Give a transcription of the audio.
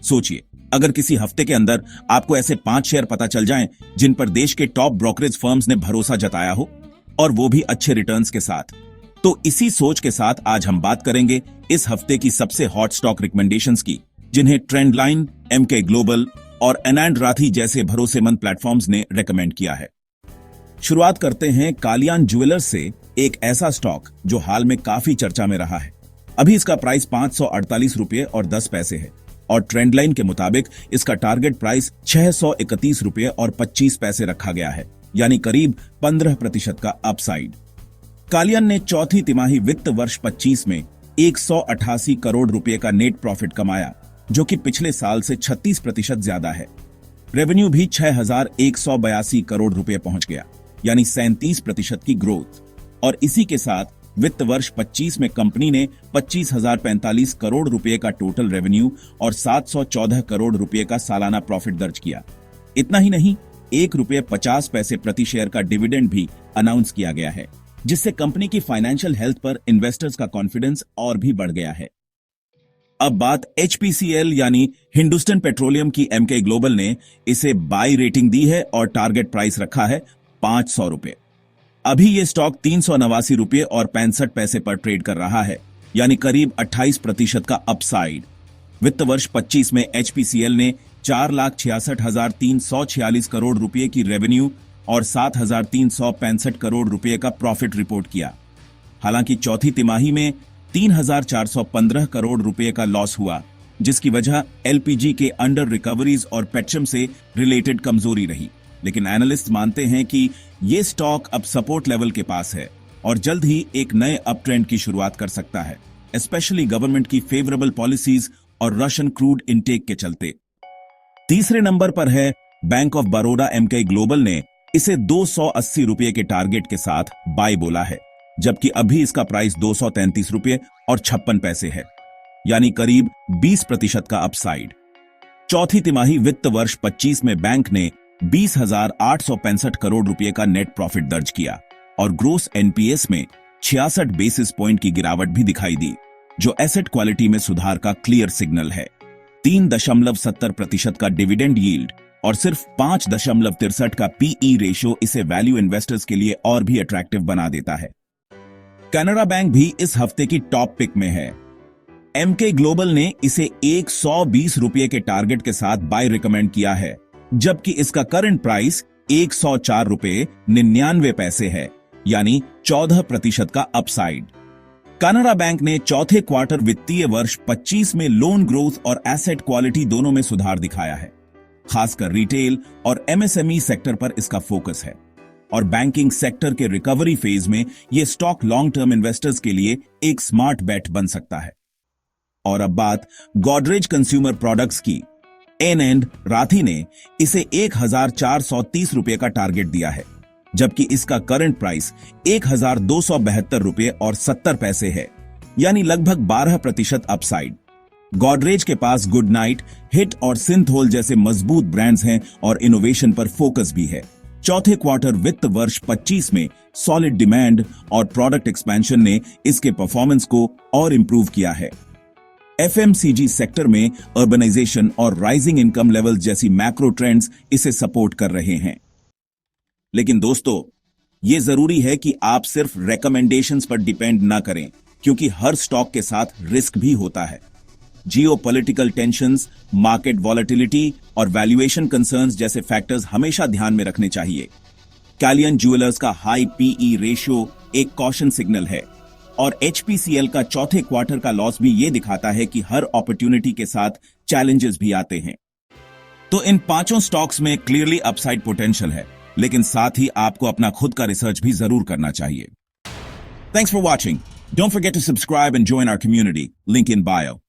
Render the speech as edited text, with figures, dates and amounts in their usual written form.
सोचिए, अगर किसी हफ्ते के अंदर आपको ऐसे 5 शेयर पता चल जाएं जिन पर देश के टॉप ब्रोकरेज फर्म्स ने भरोसा जताया हो, और वो भी अच्छे रिटर्न्स के साथ, तो इसी सोच के साथ आज हम बात करेंगे इस हफ्ते की सबसे हॉट स्टॉक रिकमेंडेशंस की, जिन्हें ट्रेंडलाइन, एमके ग्लोबल और एनैंड राथी जैसे भरोसेमंद प्लेटफॉर्म्स ने रेकमेंड किया है। शुरुआत करते हैं कालियान ज्वेलर्स से, एक ऐसा स्टॉक जो हाल में काफी चर्चा में रहा है। अभी इसका प्राइस 548 रुपये और 10 पैसे है और ट्रेंडलाइन के मुताबिक इसका टारगेट प्राइस 631 रुपये और 25 पैसे रखा गया है, यानी करीब 15% का अपसाइड। कालियान ने चौथी तिमाही वित्त वर्ष 25 में 188 करोड़ रुपए का नेट प्रॉफिट कमाया, जो कि पिछले साल से 36% ज्यादा है। रेवेन्यू भी 6,182 करोड़ रुपए पहुंच गया, यानी 37% की ग्रोथ। और इसी के साथ वित्त वर्ष 25 में कंपनी ने 25,045 करोड़ रुपए का टोटल रेवेन्यू और 714 करोड़ रुपए का सालाना प्रॉफिट दर्ज किया। इतना ही नहीं, ₹1.50 प्रति शेयर का डिविडेंड भी अनाउंस किया गया है, जिससे कंपनी की फाइनेंशियल हेल्थ पर इन्वेस्टर्स का कॉन्फिडेंस और भी बढ़ गया है। अब बात HPCL यानी हिंदुस्तान पेट्रोलियम की, एमके ग्लोबल ने इसे बाई रेटिंग दी है और टारगेट प्राइस रखा है 500 रुपए। अभी ये स्टॉक 389 रुपये और 65 पैसे पर ट्रेड कर रहा है, यानी करीब 28% का अपसाइड। वित्त वर्ष 25 में HPCL ने 4,66,346 करोड़ रुपए की रेवेन्यू और 7,365 करोड़ रुपए का प्रॉफिट रिपोर्ट किया। हालांकि चौथी तिमाही में 3,415 करोड़ रुपए का लॉस हुआ, जिसकी वजह LPG के अंडर रिकवरीज और पेट्रोम से रिलेटेड कमजोरी रही। लेकिन एनालिस्ट मानते हैं कि ये स्टॉक अब सपोर्ट लेवल के पास है और जल्द ही एक नए अप ट्रेंड की शुरुआत कर सकता है, स्पेशली गवर्नमेंट की फेवरेबल पॉलिसीज और रशियन क्रूड इनटेक के चलते। तीसरे नंबर पर है Bank of Baroda. Emkay Global ने इसे 280 रुपये के टारगेट के साथ बाय बोला है, जबकि अभी इसका प्राइस 233 रुपये और 56 पैसे है, यानी करीब 20% का अपसाइड। चौथी तिमाही वित्त वर्ष 25 में बैंक ने 20,865 करोड़ रुपए का नेट प्रॉफिट दर्ज किया और ग्रोस NPS में 66 बेसिस पॉइंट की गिरावट भी दिखाई दी, जो एसेट क्वालिटी में सुधार का क्लियर सिग्नल है। 3.70% का डिविडेंड यील्ड और सिर्फ 5.63 का PE रेशियो इसे वैल्यू इन्वेस्टर्स के लिए और भी अट्रैक्टिव बना देता है। कैनरा बैंक भी इस हफ्ते की टॉप पिक में है। एमके ग्लोबल ने इसे 120 रुपये के टारगेट के साथ बाय रिकमेंड किया है, जबकि इसका करंट प्राइस 104 रुपये 99 पैसे है, यानी 14% का अपसाइड। कैनरा बैंक ने चौथे क्वार्टर वित्तीय वर्ष 25 में लोन ग्रोथ और एसेट क्वालिटी दोनों में सुधार दिखाया है। खासकर रिटेल और MSME सेक्टर पर इसका फोकस है और बैंकिंग सेक्टर के रिकवरी फेज में यह स्टॉक लॉन्ग टर्म इन्वेस्टर्स के लिए एक स्मार्ट बेट बन सकता है। और अब बात गोदरेज कंज्यूमर प्रोडक्ट्स की। एनैंड राथी ने इसे 1,430 रुपये का टारगेट दिया है, जबकि इसका करंट प्राइस 1,272 रुपये और 70 पैसे है, यानी लगभग 12% अपसाइड। गोदरेज के पास गुड नाइट, हिट और सिंथोल जैसे मजबूत ब्रांड्स हैं और इनोवेशन पर फोकस भी है। चौथे क्वार्टर वित्त वर्ष 25 में सॉलिड डिमांड और प्रोडक्ट एक्सपेंशन ने इसके परफॉर्मेंस को और इंप्रूव किया है। FMCG सेक्टर में अर्बनाइजेशन और राइजिंग इनकम लेवल्स जैसी मैक्रो ट्रेंड्स इसे सपोर्ट कर रहे हैं। लेकिन दोस्तों, यह जरूरी है कि आप सिर्फ रेकमेंडेशंस पर डिपेंड ना करें, क्योंकि हर स्टॉक के साथ रिस्क भी होता है। जियोपॉलिटिकल टेंशंस, मार्केट वॉलेटिलिटी और वैल्यूएशन कंसर्न्स जैसे फैक्टर्स हमेशा ध्यान में रखने चाहिए। कालियान ज्वेलर्स का हाई PE रेशियो एक कॉशन सिग्नल है और HPCL का चौथे क्वार्टर का लॉस भी ये दिखाता है कि हर अपॉर्चुनिटी के साथ चैलेंजेस भी आते हैं। तो इन पांचों स्टॉक्स में क्लियरली अपसाइड पोटेंशियल है, लेकिन साथ ही आपको अपना खुद का रिसर्च भी जरूर करना चाहिए। Thanks for watching. Don't forget to subscribe and join our community, link in bio.